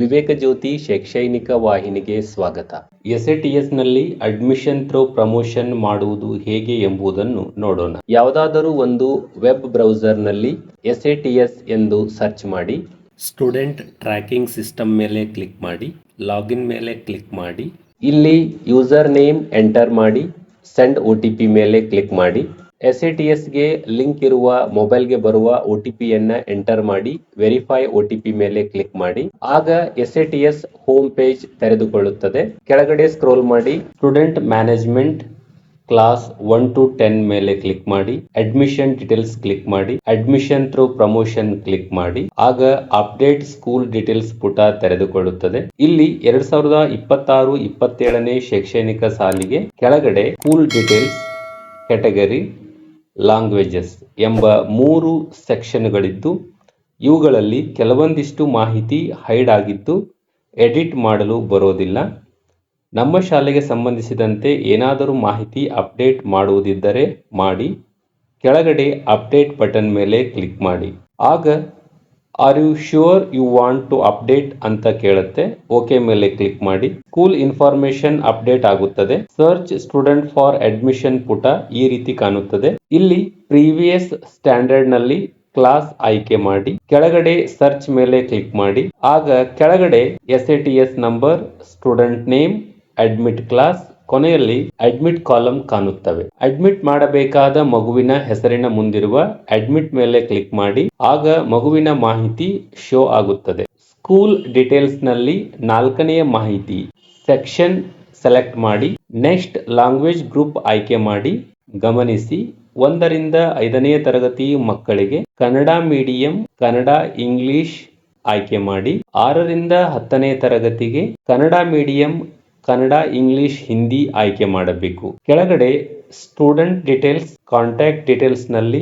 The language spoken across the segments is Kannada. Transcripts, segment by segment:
ವಿವೇಕ ಜ್ಯೋತಿ ಶೈಕ್ಷಣಿಕ ವಾಹಿನಿಗೆ ಸ್ವಾಗತ. ಎಸ್ಎಟಿಎಸ್ ನಲ್ಲಿ ಅಡ್ಮಿಷನ್ ಥ್ರೂ ಪ್ರಮೋಷನ್ ಮಾಡುವುದು ಹೇಗೆ ಎಂಬುದನ್ನು ನೋಡೋಣ. ಯಾವುದಾದರೂ ಒಂದು ವೆಬ್ ಬ್ರೌಸರ್ ನಲ್ಲಿ ಎಸ್ಎಟಿಎಸ್ ಎಂದು ಸರ್ಚ್ ಮಾಡಿ. ಸ್ಟೂಡೆಂಟ್ ಟ್ರ್ಯಾಕಿಂಗ್ ಸಿಸ್ಟಮ್ ಮೇಲೆ ಕ್ಲಿಕ್ ಮಾಡಿ. ಲಾಗಿನ್ ಮೇಲೆ ಕ್ಲಿಕ್ ಮಾಡಿ. ಇಲ್ಲಿ ಯೂಸರ್ ನೇಮ್ ಎಂಟರ್ ಮಾಡಿ. ಸೆಂಡ್ OTP ಮೇಲೆ ಕ್ಲಿಕ್ ಮಾಡಿ. ಎಸ್ಎಟಿಎಸ್ಗೆ ಲಿಂಕ್ ಇರುವ ಮೊಬೈಲ್ಗೆ ಬರುವ OTPಯನ್ನು ಎಂಟರ್ ಮಾಡಿ. ವೆರಿಫೈ OTP ಮೇಲೆ ಕ್ಲಿಕ್ ಮಾಡಿ. ಆಗ ಎಸ್ಎಟಿಎಸ್ ಹೋಮ್ ಪೇಜ್ ತೆರೆದುಕೊಳ್ಳುತ್ತದೆ. ಕೆಳಗಡೆ ಸ್ಕ್ರೋಲ್ ಮಾಡಿ. ಸ್ಟೂಡೆಂಟ್ ಮ್ಯಾನೇಜ್ಮೆಂಟ್ ಕ್ಲಾಸ್ 1 to 10 ಮೇಲೆ ಕ್ಲಿಕ್ ಮಾಡಿ. ಅಡ್ಮಿಷನ್ ಡೀಟೇಲ್ಸ್ ಕ್ಲಿಕ್ ಮಾಡಿ. ಅಡ್ಮಿಷನ್ ಥ್ರೂ ಪ್ರಮೋಷನ್ ಕ್ಲಿಕ್ ಮಾಡಿ. ಆಗ ಅಪ್ಡೇಟ್ ಸ್ಕೂಲ್ ಡೀಟೇಲ್ಸ್ ಪುಟ ತೆರೆದುಕೊಳ್ಳುತ್ತದೆ. ಇಲ್ಲಿ 2026-27ನೇ ಶೈಕ್ಷಣಿಕ ಸಾಲಿಗೆ ಕೆಳಗಡೆ ಸ್ಕೂಲ್ ಡೀಟೇಲ್ಸ್, ಕ್ಯಾಟಗರಿ, ಲ್ಯಾಂಗ್ವೇಜಸ್ ಎಂಬ 3 ಸೆಕ್ಷನ್ಗಳಿದ್ದು ಇವುಗಳಲ್ಲಿ ಕೆಲವೊಂದಿಷ್ಟು ಮಾಹಿತಿ ಹೈಡ್ ಆಗಿದ್ದು ಎಡಿಟ್ ಮಾಡಲು ಬರೋದಿಲ್ಲ. ನಮ್ಮ ಶಾಲೆಗೆ ಸಂಬಂಧಿಸಿದಂತೆ ಏನಾದರೂ ಮಾಹಿತಿ ಅಪ್ಡೇಟ್ ಮಾಡುವುದಿದ್ದರೆ ಮಾಡಿ. ಕೆಳಗಡೆ ಅಪ್ಡೇಟ್ ಬಟನ್ ಮೇಲೆ ಕ್ಲಿಕ್ ಮಾಡಿ. ಆಗ are you sure you want to update ಅಂತ ಕೇಳುತ್ತೆ. ಓಕೆ ಮೇಲೆ ಕ್ಲಿಕ್ ಮಾಡಿ. ಸ್ಕೂಲ್ ಇನ್ಫಾರ್ಮೇಶನ್ ಅಪ್ಡೇಟ್ ಆಗುತ್ತದೆ. ಸರ್ಚ್ ಸ್ಟೂಡೆಂಟ್ ಫಾರ್ ಅಡ್ಮಿಷನ್ ಪುಟ ಈ ರೀತಿ ಕಾಣುತ್ತದೆ. ಇಲ್ಲಿ ಪ್ರೀವಿಯಸ್ ಸ್ಟ್ಯಾಂಡರ್ಡ್ ನಲ್ಲಿ ಕ್ಲಾಸ್ ಆಯ್ಕೆ ಮಾಡಿ. ಕೆಳಗಡೆ ಸರ್ಚ್ ಮೇಲೆ ಕ್ಲಿಕ್ ಮಾಡಿ. ಆಗ ಕೆಳಗಡೆ SATS number, student name, admit class, ಕೊನೆಯಲ್ಲಿ ಅಡ್ಮಿಟ್ ಕಾಲಮ್ ಕಾಣುತ್ತವೆ. ಅಡ್ಮಿಟ್ ಮಾಡಬೇಕಾದ ಮಗುವಿನ ಹೆಸರಿನ ಮುಂದಿರುವ ಅಡ್ಮಿಟ್ ಮೇಲೆ ಕ್ಲಿಕ್ ಮಾಡಿ. ಆಗ ಮಗುವಿನ ಮಾಹಿತಿ ಶೋ ಆಗುತ್ತದೆ. ಸ್ಕೂಲ್ ಡೀಟೇಲ್ಸ್ ನಲ್ಲಿ 4ನೆಯ ಮಾಹಿತಿ ಸೆಕ್ಷನ್ ಸೆಲೆಕ್ಟ್ ಮಾಡಿ. ನೆಕ್ಸ್ಟ್ ಲ್ಯಾಂಗ್ವೇಜ್ ಗ್ರೂಪ್ ಆಯ್ಕೆ ಮಾಡಿ. ಗಮನಿಸಿ, 1ರಿಂದ 5ನೇ ತರಗತಿ ಮಕ್ಕಳಿಗೆ ಕನ್ನಡ ಮೀಡಿಯಂ, ಕನ್ನಡ ಇಂಗ್ಲಿಷ್ ಆಯ್ಕೆ ಮಾಡಿ. 6ರಿಂದ 10ನೇ ತರಗತಿಗೆ ಕನ್ನಡ ಮೀಡಿಯಂ, ಕನ್ನಡ ಇಂಗ್ಲಿಷ್ ಹಿಂದಿ ಆಯ್ಕೆ ಮಾಡಬೇಕು. ಕೆಳಗಡೆ ಸ್ಟೂಡೆಂಟ್ ಡೀಟೇಲ್ಸ್, ಕಾಂಟ್ಯಾಕ್ಟ್ ಡೀಟೇಲ್ಸ್ ನಲ್ಲಿ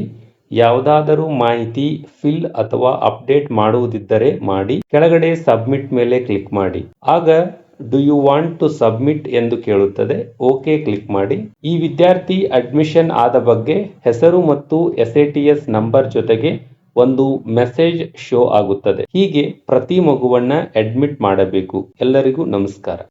ಯಾವುದಾದರೂ ಮಾಹಿತಿ ಫಿಲ್ ಅಥವಾ ಅಪ್ಡೇಟ್ ಮಾಡುವುದಿದ್ದರೆ ಮಾಡಿ. ಕೆಳಗಡೆ ಸಬ್ಮಿಟ್ ಮೇಲೆ ಕ್ಲಿಕ್ ಮಾಡಿ. ಆಗ do you want to submit ಎಂದು ಕೇಳುತ್ತದೆ. ಓಕೆ ಕ್ಲಿಕ್ ಮಾಡಿ. ಈ ವಿದ್ಯಾರ್ಥಿ ಅಡ್ಮಿಷನ್ ಆದ ಬಗ್ಗೆ ಹೆಸರು ಮತ್ತು ಎಸ್ಎಟಿಎಸ್ ನಂಬರ್ ಜೊತೆಗೆ ಒಂದು ಮೆಸೇಜ್ ಶೋ ಆಗುತ್ತದೆ. ಹೀಗೆ ಪ್ರತಿ ಮಗುವನ್ನ ಅಡ್ಮಿಟ್ ಮಾಡಬೇಕು. ಎಲ್ಲರಿಗೂ ನಮಸ್ಕಾರ.